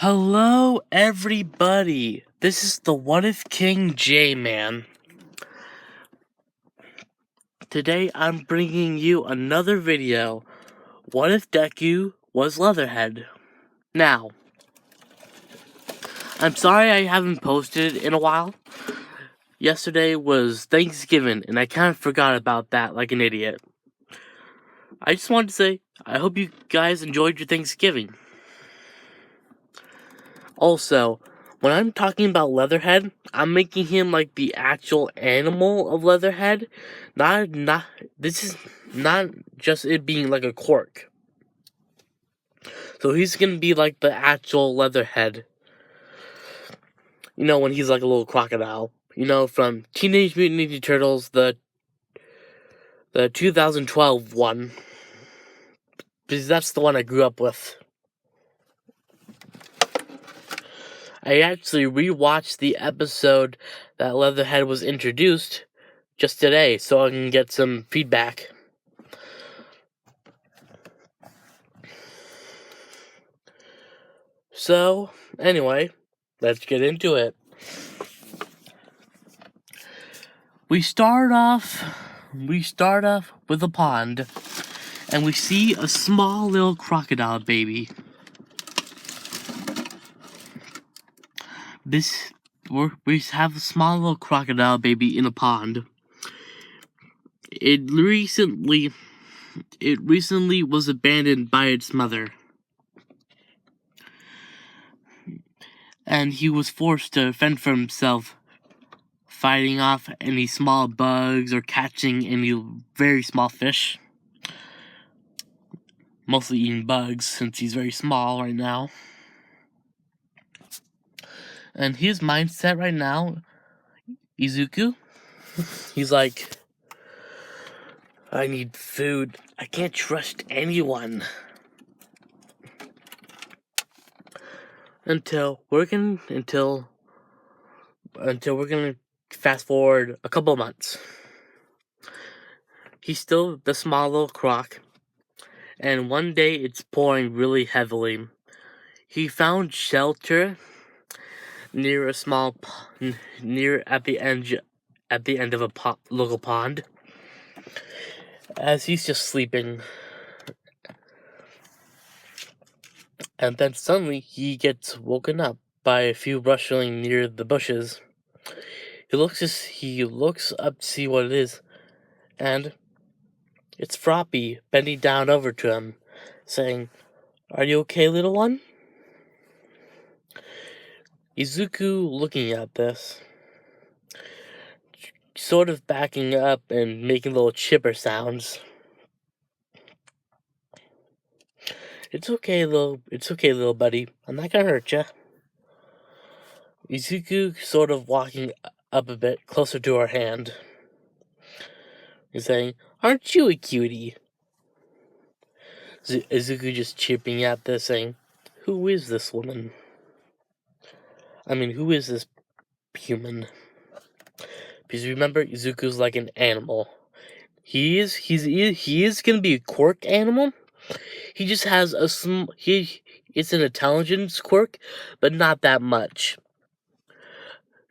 Hello, everybody. This is the What If King J-Man. Today, I'm bringing you another video. What if Deku was Leatherhead? Now, I'm sorry I haven't posted in a while. Yesterday was Thanksgiving, and I kind of forgot about that like an idiot. I just wanted to say, I hope you guys enjoyed your Thanksgiving. Also, when I'm talking about Leatherhead, I'm making him like the actual animal of Leatherhead. This is not just it being like a quirk. So he's gonna be like the actual Leatherhead. You know, when he's like a little crocodile. You know, from Teenage Mutant Ninja Turtles, the 2012 one. Because that's the one I grew up with. I actually rewatched the episode that Leatherhead was introduced just today, so I can get some feedback. So, anyway, let's get into it. We start off with a pond, and we see a small little crocodile baby. We have a small little crocodile baby in a pond. It recently was abandoned by its mother, and he was forced to fend for himself, fighting off any small bugs or catching any very small fish. Mostly eating bugs since he's very small right now. And his mindset right now, Izuku, he's like, I need food. I can't trust anyone. Until we're gonna fast forward a couple months. He's still the small little croc, and one day it's pouring really heavily. He found shelter near a small at the end of a local pond, as he's just sleeping. And then suddenly he gets woken up by a few rustling near the bushes. He looks up to see what it is, and it's Froppy bending down over to him, saying, "Are you okay, little one?" Izuku looking at this, sort of backing up and making little chipper sounds. It's okay, little buddy. I'm not gonna hurt ya." Izuku sort of walking up a bit closer to her hand. He's saying, "Aren't you a cutie?" Izuku just chirping at this, saying, "Who is this woman? I mean, who is this human?" Because remember, Izuku's like an animal. He is gonna be a quirk animal. He just has it's an intelligence quirk, but not that much.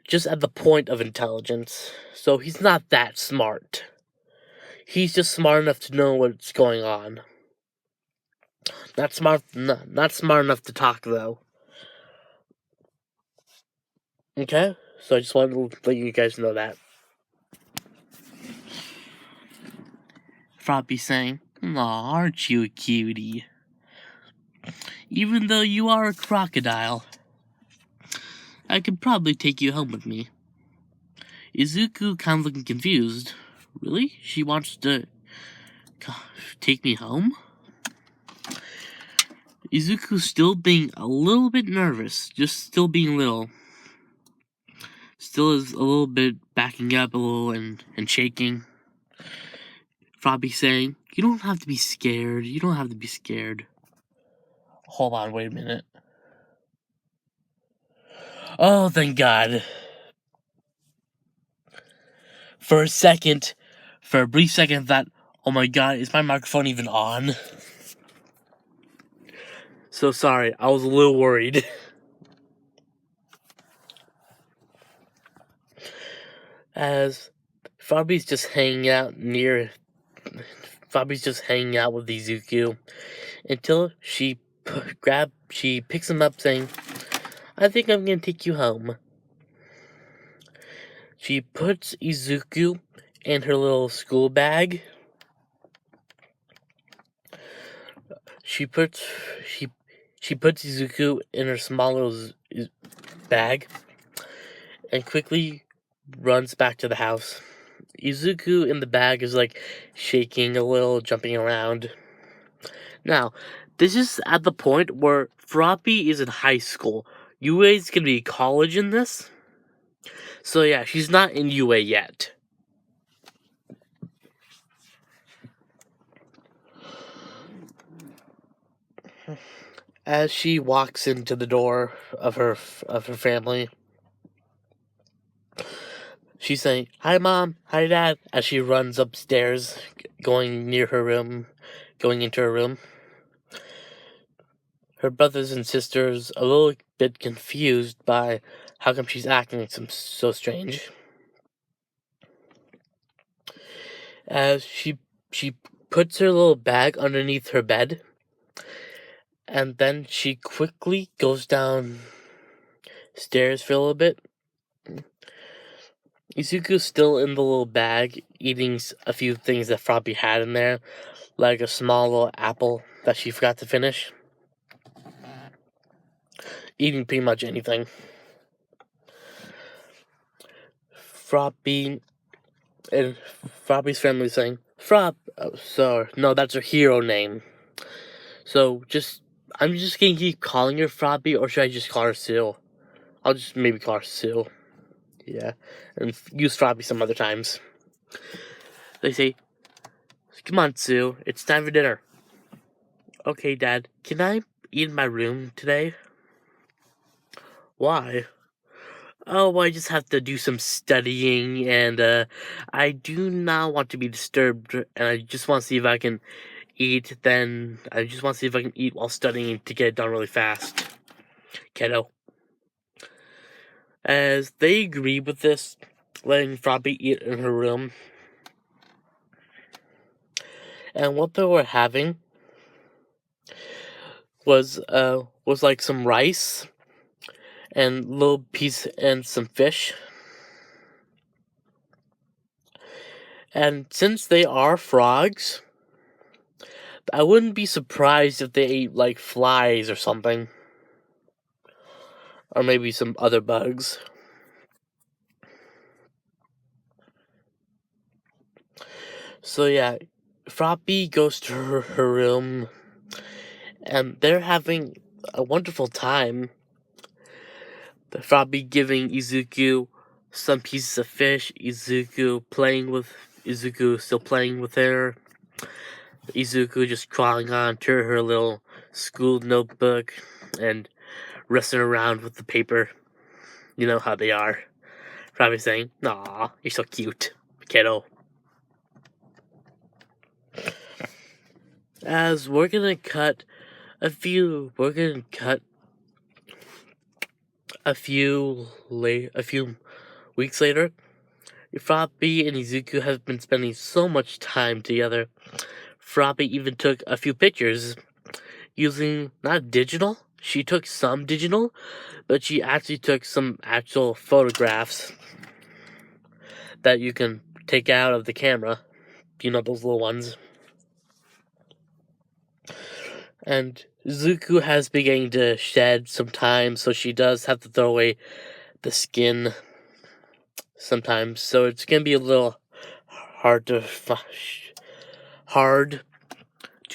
Just at the point of intelligence. So he's not that smart. He's just smart enough to know what's going on. Not smart enough to talk, though. Okay? So I just wanted to let you guys know that. Froppy saying, "Aw, aren't you a cutie? Even though you are a crocodile, I could probably take you home with me." Izuku kind of looking confused. Really? She wants to take me home? Izuku still being a little bit nervous, just still being little. Still is a little bit backing up a little and shaking. Froppy saying, "You don't have to be scared. You don't have to be scared." Hold on, wait a minute. Oh, thank God. For a brief second, I thought, oh my God, is my microphone even on? So sorry, I was a little worried. As Fabi's just hanging out with Izuku until she picks him up saying, "I think I'm gonna take you home." She puts Izuku in her little school bag. She puts Izuku in her small little bag and quickly runs back to the house. Izuku in the bag is like shaking a little, jumping around. Now, this is at the point where Froppy is in high school. UA is gonna be college in this. So yeah, she's not in UA yet. As she walks into the door of her family, she's saying, "Hi mom, hi dad," as she runs upstairs, going into her room. Her brothers and sisters a little bit confused by how come she's acting so strange. As she puts her little bag underneath her bed, and then she quickly goes downstairs for a little bit. Izuku's still in the little bag, eating a few things that Froppy had in there, like a small little apple that she forgot to finish. Eating pretty much anything. Froppy's family saying, no, that's her hero name. So I'm just gonna keep calling her Froppy, or should I just call her Sue? I'll just maybe call her Sue. Yeah, and use Froppy some other times. They say, "Come on, Sue, it's time for dinner." "Okay, Dad, can I eat in my room today?" "Why?" "Oh, I just have to do some studying, and I do not want to be disturbed, and I just want to see if I can eat. Then I just want to see if I can eat while studying to get it done really fast, kiddo." As they agree with this, letting Froppy eat in her room, and what they were having was like some rice and little piece and some fish. And since they are frogs, I wouldn't be surprised if they ate like flies or something, or maybe some other bugs. So yeah, Froppy goes to her room, and they're having a wonderful time. Froppy giving Izuku some pieces of fish, Izuku still playing with her, Izuku just crawling onto her little school notebook and wrestling around with the paper. You know how they are. Probably saying, "Aw, you're so cute, kiddo." As we're gonna cut a few weeks later, Froppy and Izuku have been spending so much time together. Froppy even took a few pictures using not digital. She took some digital, but she actually took some actual photographs that you can take out of the camera. You know, those little ones. And Izuku has begun to shed sometimes, so she does have to throw away the skin sometimes. So it's gonna be a little hard to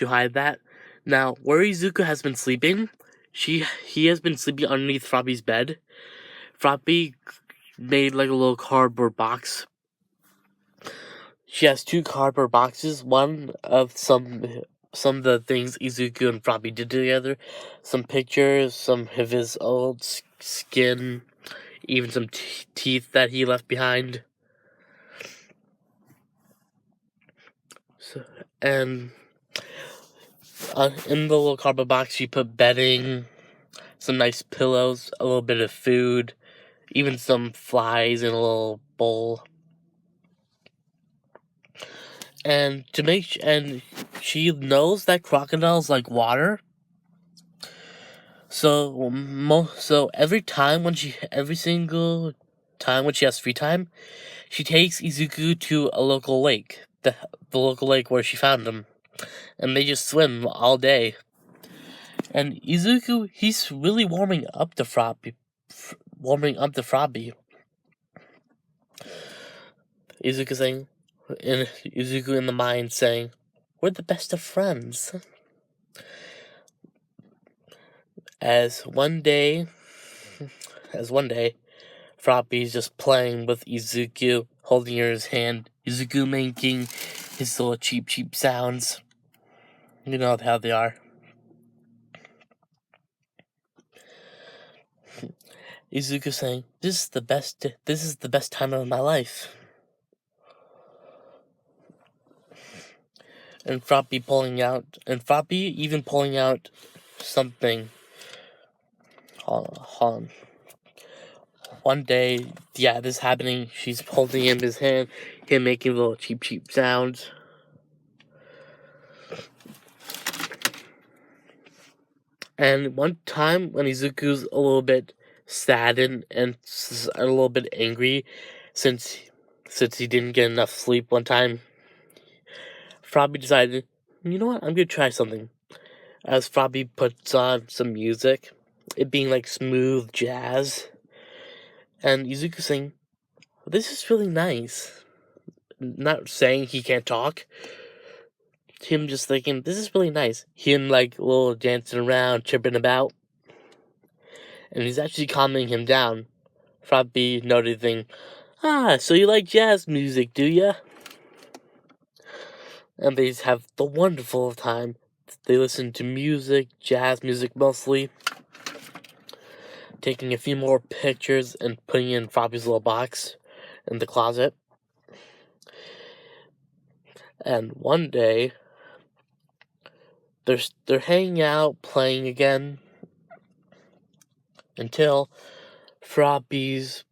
hide that. Now, where Izuku has been sleeping, he has been sleeping underneath Froppy's bed. Froppy made like a little cardboard box. She has 2 cardboard boxes, one of some of the things Izuku and Froppy did together, some pictures, some of his old skin, even some teeth that he left behind. So, and in the little cardboard box, she put bedding, some nice pillows, a little bit of food, even some flies in a little bowl. and she knows that crocodiles like water. So every single time when she has free time, she takes Izuku to a local lake, the local lake where she found him, and they just swim all day. And Izuku, he's really warming up the Frobby. Izuku in the mind saying, "We're the best of friends." As one day, Frobby's just playing with Izuku, holding her his hand. Izuku making his little cheep sounds. You know how they are. Izuku saying, "This is the best time of my life." And Frobby even pulling out something. Hold on. One day, this is happening. She's holding his hand, him making little cheep sounds. And one time when Izuku's a little bit saddened and a little bit angry since he didn't get enough sleep one time, Frobby decided, you know what, I'm gonna try something. As Frobby puts on some music, it being like smooth jazz, and Izuku saying, "This is really nice." Not saying he can't talk. Him just thinking, "This is really nice." Him like little dancing around, tripping about, and he's actually calming him down. Frobby noticing, so you like jazz music, do ya? And they have the wonderful time. They listen to music, jazz music mostly, taking a few more pictures and putting in Frobby's little box in the closet. And one day, they're hanging out, playing again, until Frobby's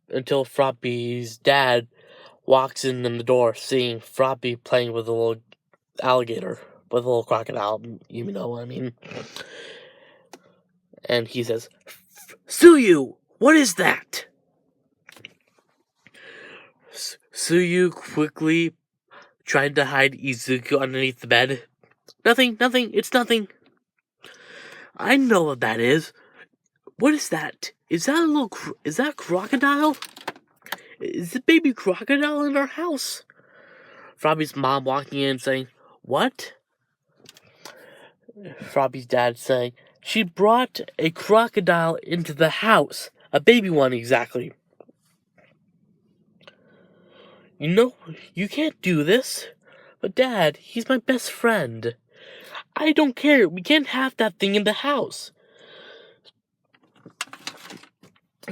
dad walks in the door, seeing Frobby playing with a little alligator, with a little crocodile, you know what I mean. And he says, "Tsuyu, what is that?" Tsuyu quickly tried to hide Izuku underneath the bed. Nothing, it's nothing. I know what that is. What is that? Is that a crocodile? Is a baby crocodile in our house? Frobby's mom walking in saying, "What?" Frobby's dad saying, "She brought a crocodile into the house. A baby one, exactly. You know, you can't do this." "But Dad, he's my best friend." "I don't care. We can't have that thing in the house."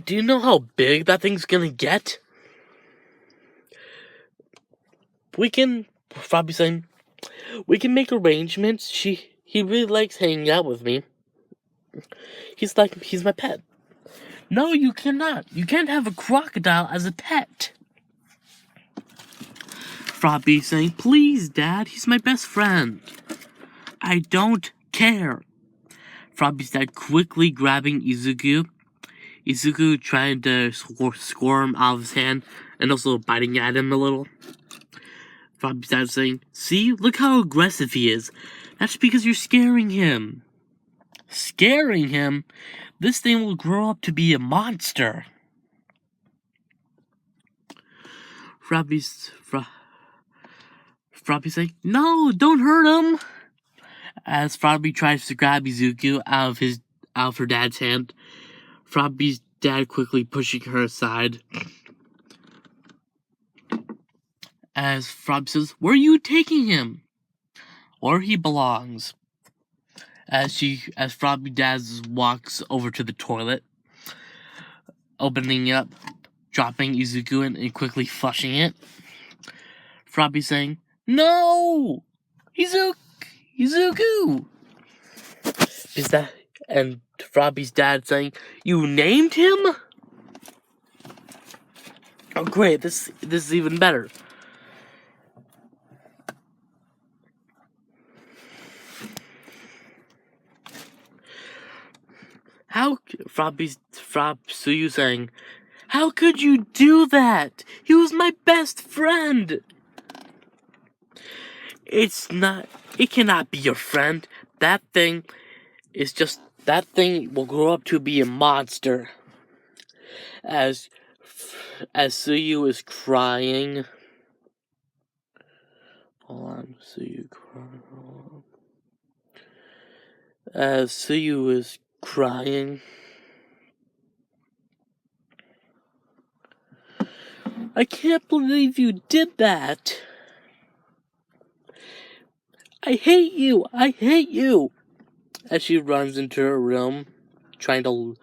"Do you know how big that thing's gonna get?" Frobby saying, "We can make arrangements. He really likes hanging out with me. He's my pet." "No, you cannot. You can't have a crocodile as a pet." Frobby saying, "Please, Dad, he's my best friend." "I don't care." Frobby's dad quickly grabbing Izuku. Izuku trying to squirm out of his hand and also biting at him a little. Frobby's dad saying, "See, look how aggressive he is. That's because you're scaring him." "Scaring him? This thing will grow up to be a monster." Frobby's saying, "No, don't hurt him." As Frobby tries to grab Izuku out of her dad's hand, Frobby's dad quickly pushing her aside. As Frobby says, "Where are you taking him?" "Where he belongs." As Frobby dad walks over to the toilet, opening it up, dropping Izuku in and quickly flushing it. Frobby saying, "No! Izuku!" And Frobby's dad saying, "You named him?" "Oh great, this is even better." Tsuyu saying, "How could you do that? He was my best friend." It cannot be your friend. That thing will grow up to be a monster. As Tsuyu is crying. Hold on, Tsuyu crying. As Tsuyu is crying. I can't believe you did that. I hate you. I hate you. As she runs into her room, trying to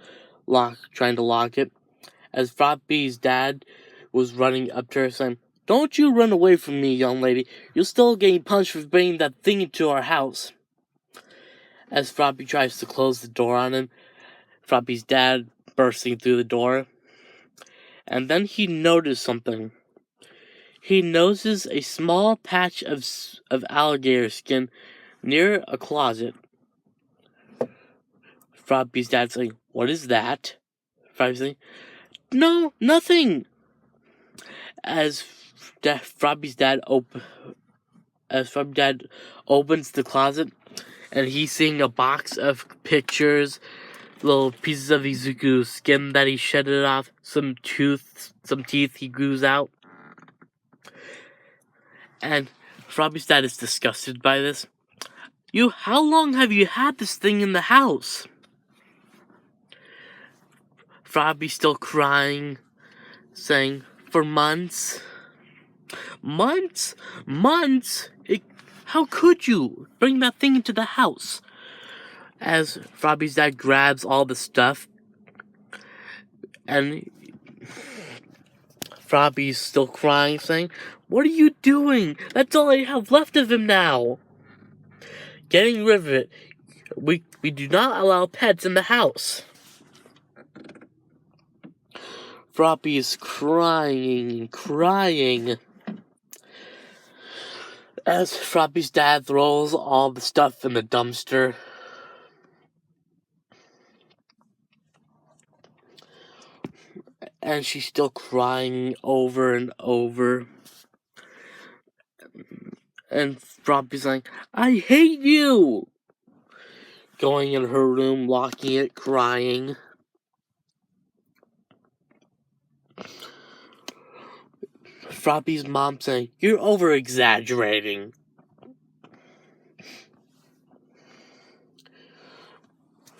lock it. As Frogby's dad was running up to her saying, "Don't you run away from me, young lady. You're still getting punished for bringing that thing into our house." As Frogby tries to close the door on him, Frogby's dad bursting through the door. And then he noticed something. He notices a small patch of alligator skin near a closet. Frogby's dad's saying, "What is that?" Frogby's saying, "No, nothing." As Frogby's dad opens the closet, and he's seeing a box of pictures, little pieces of Izuku's skin that he shedded off, some teeth he grew out. And Frogby's dad is disgusted by this. How long have you had this thing in the house?" Frogby's still crying, saying, "For months." Months? Months? How could you bring that thing into the house? As Frogby's dad grabs all the stuff, and Frogby's still crying, saying, "What are you doing? That's all I have left of him now." Getting rid of it. We do not allow pets in the house. Frogby is crying. As Frogby's dad throws all the stuff in the dumpster. And she's still crying over and over. And Frogby's like, "I hate you!" Going in her room, locking it, crying. Frogby's mom saying, "You're over-exaggerating."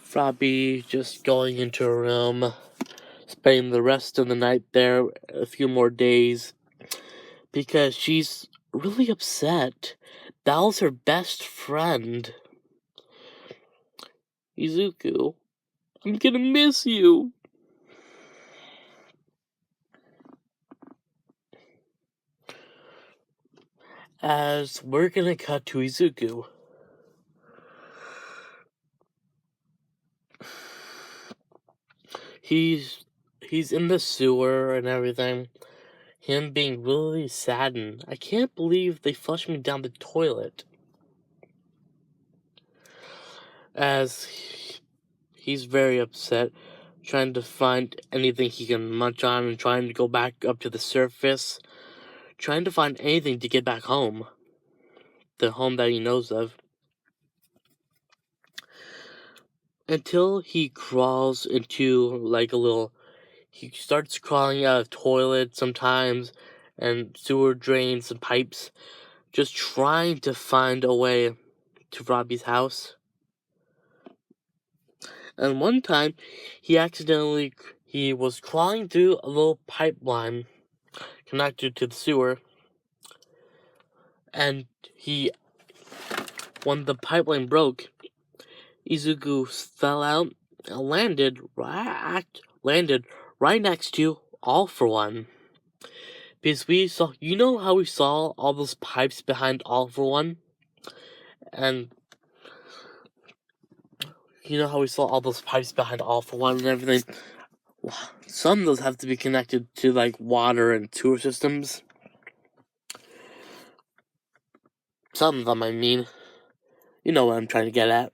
Frogby just going into her room, spending the rest of the night there, a few more days, because she's really upset. That was her best friend. "Izuku, I'm gonna miss you." As we're gonna cut to Izuku. He's in the sewer and everything. Him being really saddened. "I can't believe they flushed me down the toilet." As he's very upset, trying to find anything he can munch on and trying to go back up to the surface. Trying to find anything to get back home. The home that he knows of. Until he crawls into like a little... He starts crawling out of toilets sometimes, and sewer drains and pipes, just trying to find a way to Robbie's house. And one time, he was crawling through a little pipeline connected to the sewer, and when the pipeline broke, Izuku fell out and landed right next to All For One. Because you know how we saw all those pipes behind All For One? And you know how we saw all those pipes behind All For One and everything? Some of those have to be connected to like water and sewer systems. Some of them, I mean. You know what I'm trying to get at.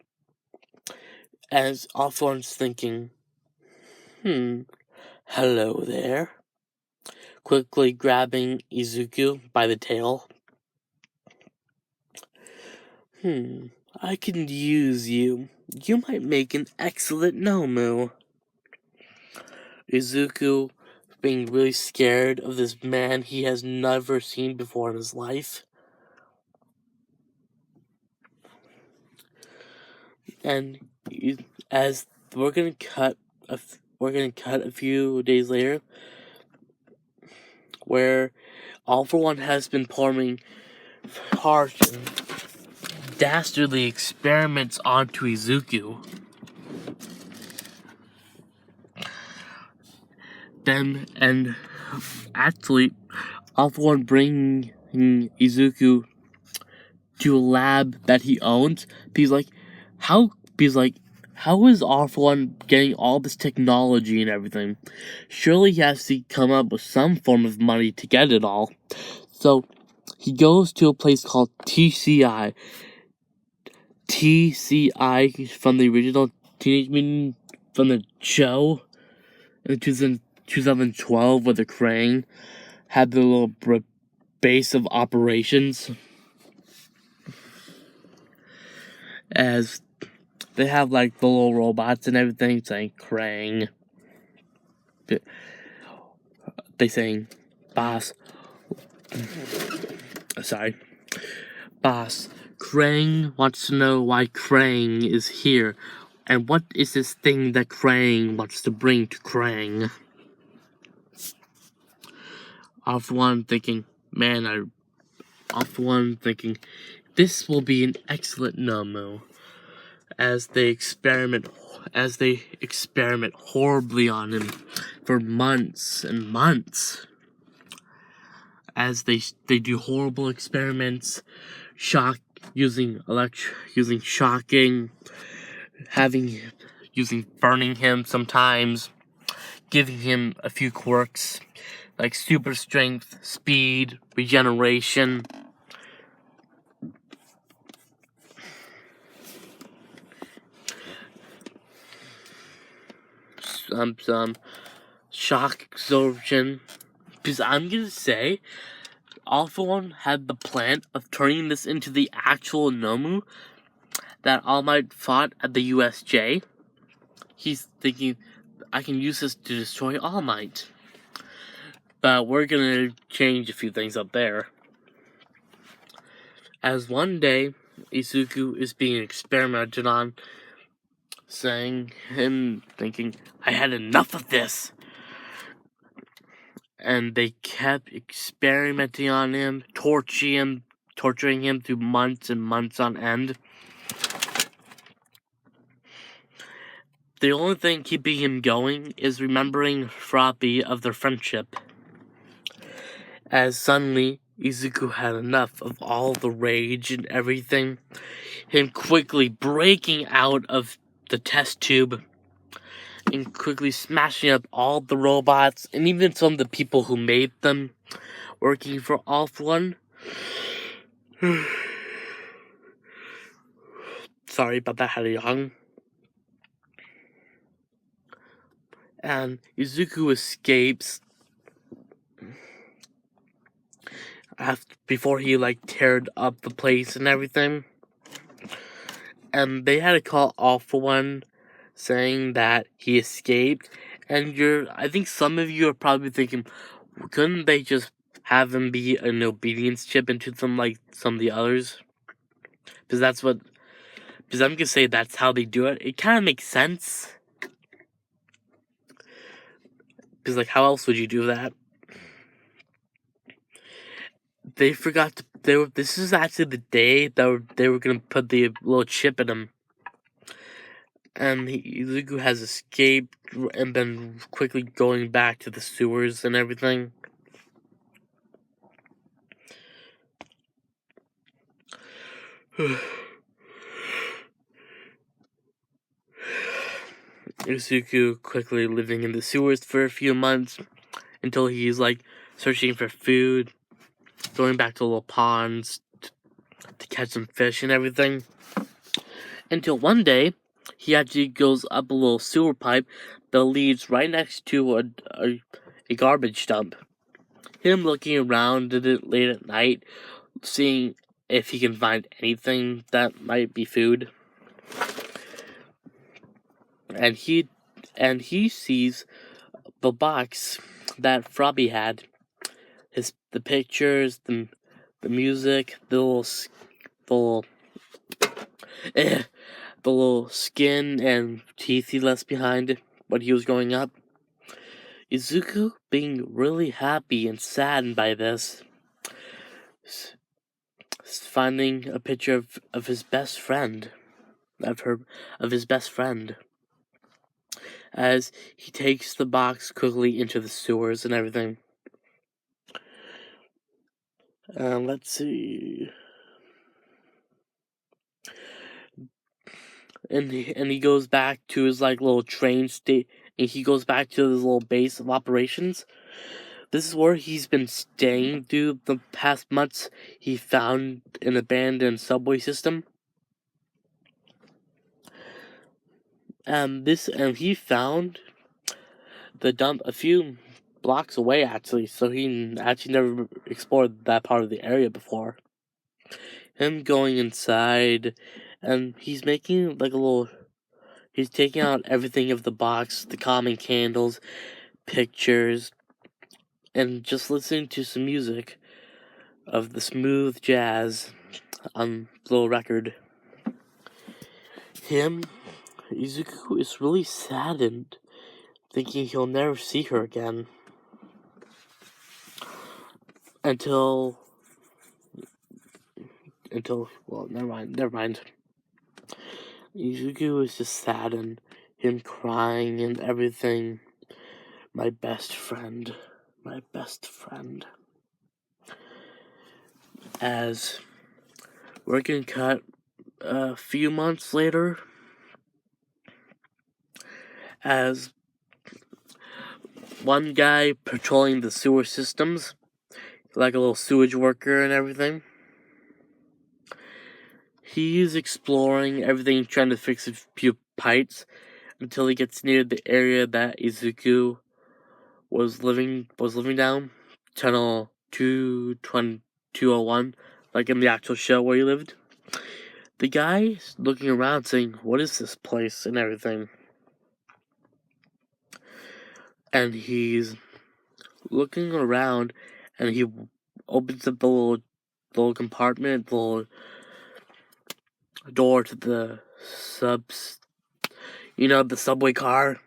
as Offlorn's thinking, hello there. Quickly grabbing Izuku by the tail. I can use you. You might make an excellent Nomu. Izuku, being really scared of this man he has never seen before in his life. And as we're gonna cut a few days later, where All For One has been performing harsh and dastardly experiments onto Izuku. Then, and actually, All For One bringing Izuku to a lab that he owns. How is All For One getting all this technology and everything? Surely he has to come up with some form of money to get it all. So he goes to a place called TCI. TCI from the original Teenage Mutant from the show in 2012, where the Krang had the little base of operations. As they have like the little robots and everything saying Krang. They saying, Boss, Krang wants to know why Krang is here, and what is this thing that Krang wants to bring to Krang. All For One thinking, this will be an excellent Nomu. As they experiment horribly on him for months and months. As they do horrible experiments, using shocking, using burning him sometimes, giving him a few quirks like super strength, speed, regeneration. Some shock absorption. Because I'm gonna say, All For One had the plan of turning this into the actual Nomu that All Might fought at the USJ. He's thinking, I can use this to destroy All Might. But we're gonna change a few things up there. As one day, Izuku is being experimented on, thinking, I had enough of this. And they kept experimenting on him, torturing him through months and months on end. The only thing keeping him going is remembering Froppy of their friendship. As suddenly, Izuku had enough of all the rage and everything. Him quickly breaking out of the test tube and quickly smashing up all the robots and even some of the people who made them, working for All For One. Sorry about that, had a yawn. And Izuku escapes before he teared up the place and everything. And they had to call All For One, saying that he escaped. And I think some of you are probably thinking, couldn't they just have him be an obedience chip into them like some of the others? Because I'm gonna say that's how they do it. It kind of makes sense. Because how else would you do that? They forgot this is actually the day that they were gonna put the little chip in him. And Izuku has escaped and been quickly going back to the sewers and everything. Izuku quickly living in the sewers for a few months until he's searching for food, going back to little ponds to catch some fish and everything. Until one day, he actually goes up a little sewer pipe that leads right next to a garbage dump. Him looking around at it late at night, seeing if he can find anything that might be food. And he sees the box that Frobby had. The pictures, the music, the little skin and teeth he left behind when he was growing up. Izuku, being really happy and saddened by this, finding a picture of his best friend, of his best friend, as he takes the box quickly into the sewers and everything. Let's see. And he goes back to his little train state, and he goes back to his little base of operations. This is where he's been staying through the past months. He found an abandoned subway system. And he found the dump a few blocks away, actually, so he actually never explored that part of the area before. Him going inside, and he's making he's taking out everything of the box, the common candles, pictures, and just listening to some music of the smooth jazz on the little record. Izuku is really saddened, thinking he'll never see her again. Until, well, never mind. Izuku is just saddened, him crying and everything. My best friend. As we're gonna cut a few months later, as one guy patrolling the sewer systems, like a little sewage worker and everything, he's exploring everything, trying to fix a few pipes until he gets near the area that Izuku was living down, tunnel 201, like in the actual show where he lived. The guy's looking around saying, "What is this place?" and everything. And he's looking around, and he opens up the little compartment, the little door to the the subway car,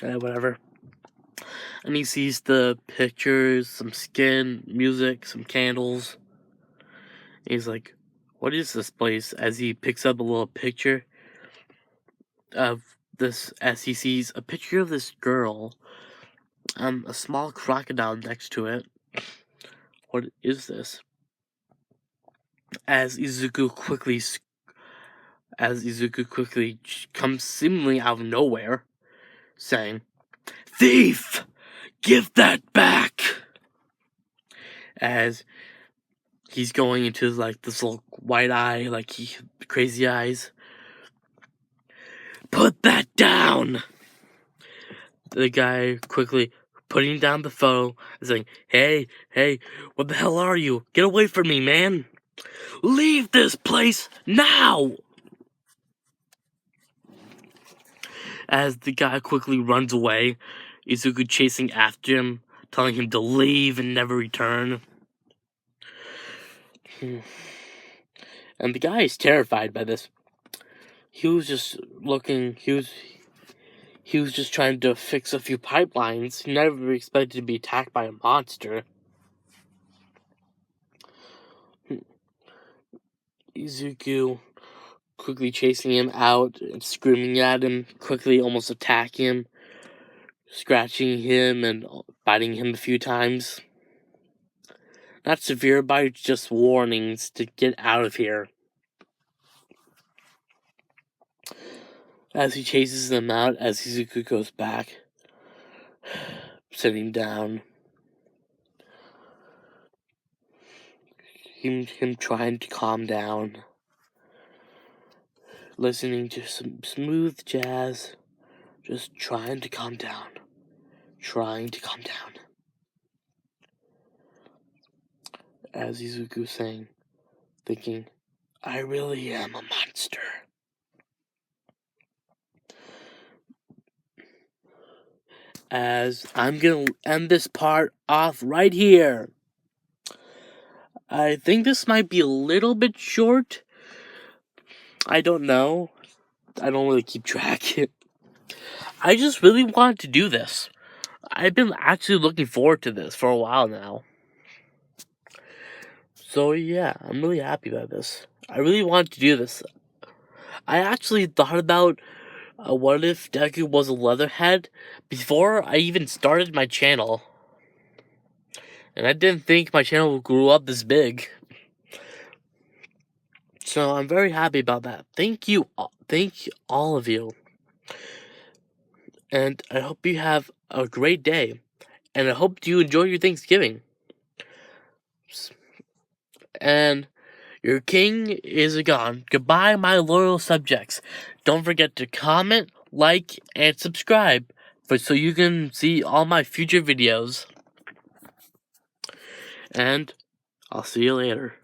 whatever. And he sees the pictures, some skin, music, some candles. He's like, "What is this place?" As he picks up a little picture of this, as he sees a picture of this girl, a small crocodile next to it. What is this? As Izuku quickly comes seemingly out of nowhere, saying, "Thief! Give that back!" As he's going into this little white eye, crazy eyes. "Put that down!" The guy quickly putting down the phone and saying, Hey, what the hell are you? Get away from me, man! Leave this place now!" As the guy quickly runs away, Izuku chasing after him, telling him to leave and never return. And the guy is terrified by this. He was just trying to fix a few pipelines. He never expected to be attacked by a monster. Izuku quickly chasing him out and screaming at him, quickly almost attacking him, scratching him and biting him a few times. Not severe bites, just warnings to get out of here. As he chases them out, as Izuku goes back, sitting down, him trying to calm down, listening to some smooth jazz, just trying to calm down. As Izuku sang, thinking, I really am a monster. As I'm gonna end this part off right here. I think this might be a little bit short. I don't know. I don't really keep track. I just really wanted to do this. I've been actually looking forward to this for a while now. So yeah, I'm really happy about this. I really wanted to do this. I actually thought about what if Deku was a leatherhead before I even started my channel. And I didn't think my channel grew up this big. So I'm very happy about that. Thank you all of you. And I hope you have a great day. And I hope you enjoy your Thanksgiving. And your king is gone. Goodbye, my loyal subjects. Don't forget to comment, like, and subscribe so you can see all my future videos. And I'll see you later.